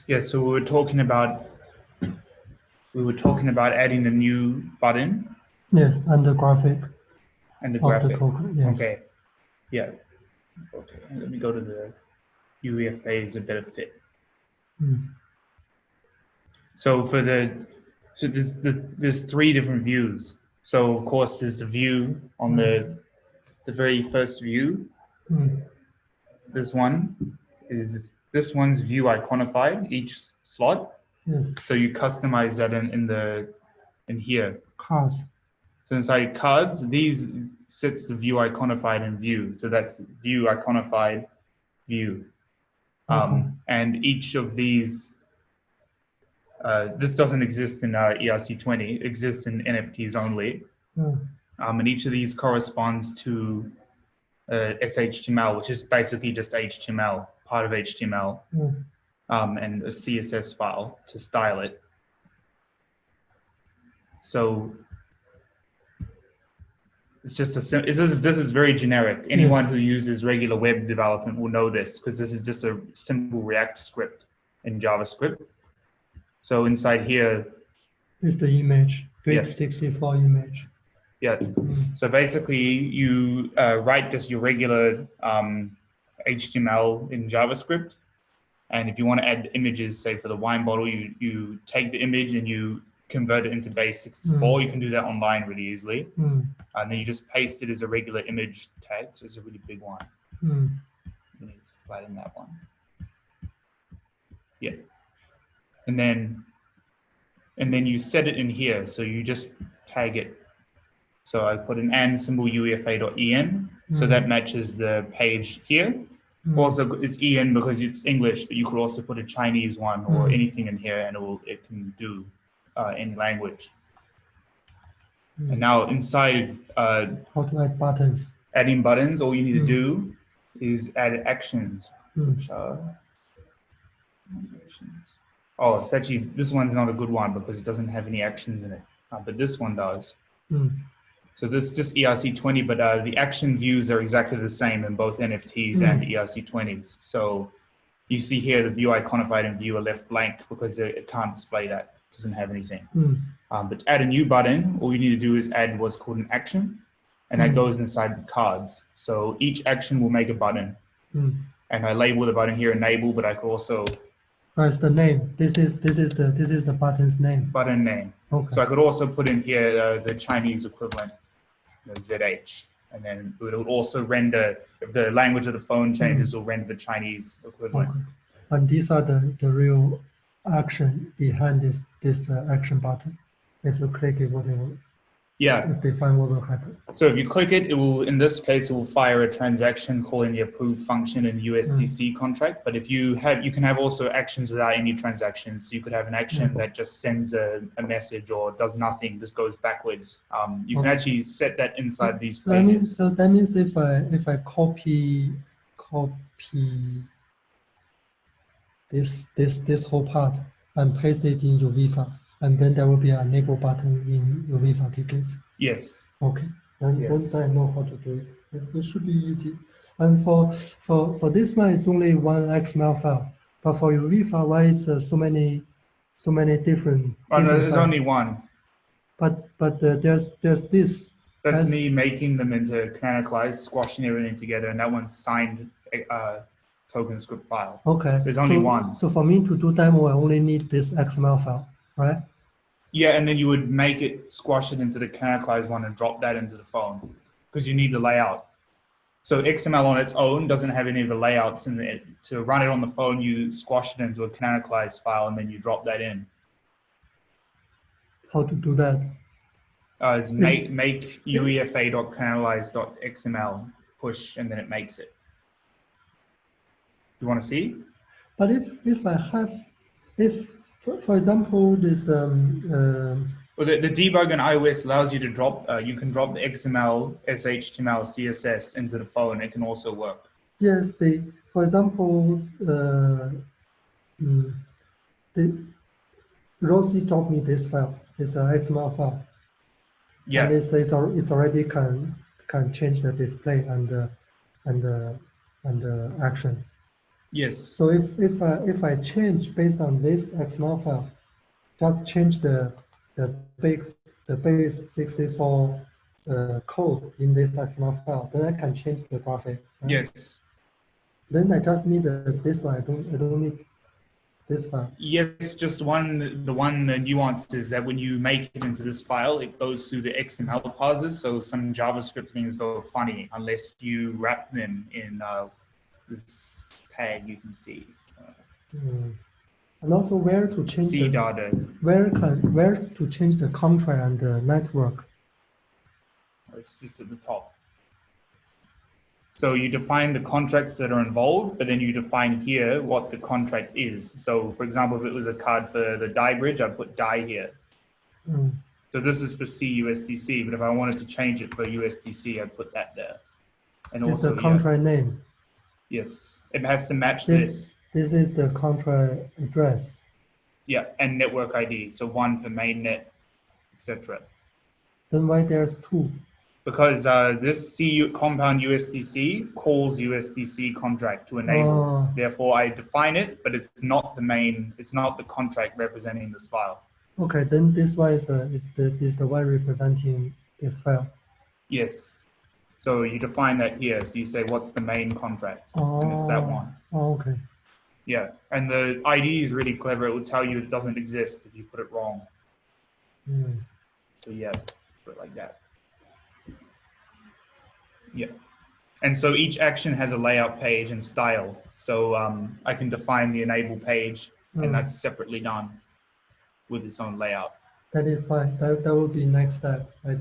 Yeah, so we were talking about adding a new button Yes, and the graphic and the of the graphic. token. Yes. Okay. Yeah. Okay. Let me go to the UEFA is a better fit. So there's three different views. So of course there's the view on the very first view. This one's view iconified each slot. Yes. So you customize that in here. Cards. So inside cards, these sets the view iconified in view. So that's view iconified view. Okay. And each of these, this doesn't exist in ERC20, it exists in NFTs only. And each of these corresponds to SHTML, which is basically just HTML, part of HTML, and a CSS file to style it. So it's just this is very generic. Anyone who uses regular web development will know this because this is just a simple React script in JavaScript. So inside here is the image, Gate64 image. Yeah. So basically, you write just your regular HTML in JavaScript, and if you want to add images, say for the wine bottle, you take the image and you convert it into base64. You can do that online really easily, and then you just paste it as a regular image tag. So it's a really big one. You need to flatten that one. Yeah, and then you set it in here. So you just tag it. So I put an and symbol uefa.en, so that matches the page here. Also, it's en because it's English, but you could also put a Chinese one or anything in here, and it can do any language. And now inside how to add buttons. Adding buttons, all you need to do is add actions. Which are actions. Oh, it's actually, this one's not a good one because it doesn't have any actions in it, but this one does. So this is just ERC20, but the action views are exactly the same in both NFTs and ERC20s. So you see here the view iconified and view are left blank because it can't display that, it doesn't have anything. But to add a new button, all you need to do is add what's called an action, and that goes inside the cards. So each action will make a button. And I label the button here enable, but I could also it's the name. This is the button's name. Button name. Okay. So I could also put in here the Chinese equivalent, ZH, and then it will also render, if the language of the phone changes, it will render the Chinese equivalent. Okay. And these are the real action behind this action button. If you click it, what it will, is define what will happen. So if you click it, it will, in this case, it will fire a transaction calling the approved function in USDC contract. But if you can have also actions without any transactions. So you could have an action that just sends a message or does nothing, just goes backwards. You can actually set that inside these pages. So that means if I copy this whole part and paste it in UEFA, and then there will be an enable button in UEFA tickets. Yes. Okay. And once I know how to do it, it should be easy. And for this one, it's only one XML file. But for UEFA, why is so many different? Oh no, there's only one. But there's this. That's me making them into canonicalized, squashing everything together, and that one's signed token script file. Okay. There's only one. So for me to do demo, I only need this XML file, right? Yeah, and then you would make it, squash it into the canonicalized one and drop that into the phone because you need the layout. So XML on its own doesn't have any of the layouts in it. To run it on the phone, you squash it into a canonicalized file and then you drop that in. How to do that? Is make uefa.canonicalized.xml push, and then it makes it. You want to see? But if I have, for example, this well, the debug in iOS allows you to drop. You can drop the XML, SHTML, CSS into the phone. It can also work. Yes, for example, Rosie dropped me this file. It's an XML file. Yeah. And it's already can change the display and the action. Yes. So if I change based on this XML file, just change the base 64 code in this XML file, then I can change the graphic. Right? Yes. Then I just need this one. I don't need this file. Yes, just the one nuance is that when you make it into this file, it goes through the XML parsers. So some JavaScript things go funny unless you wrap them in this tag you can see. And also where to change C data. where to change the contract and the network. It's just at the top. So you define the contracts that are involved, but then you define here what the contract is. So for example, if it was a card for the DAI bridge, I'd put DAI here. So this is for CUSDC, but if I wanted to change it for USDC, I'd put that there. And it's the contract name. Yes, it has to match this. This is the contract address. Yeah, and network ID. So one for mainnet, etc. Then why there's two? Because this compound USDC calls USDC contract to enable. Therefore, I define it, but it's not the main. It's not the contract representing this file. Okay, then this one is the one representing this file. Yes. So you define that here. So you say what's the main contract, and it's that one. Oh, okay. Yeah, and the ID is really clever. It will tell you it doesn't exist if you put it wrong. So yeah, put it like that. Yeah, and so each action has a layout page and style. So I can define the enable page, and that's separately done with its own layout. That is fine. That will be next step. I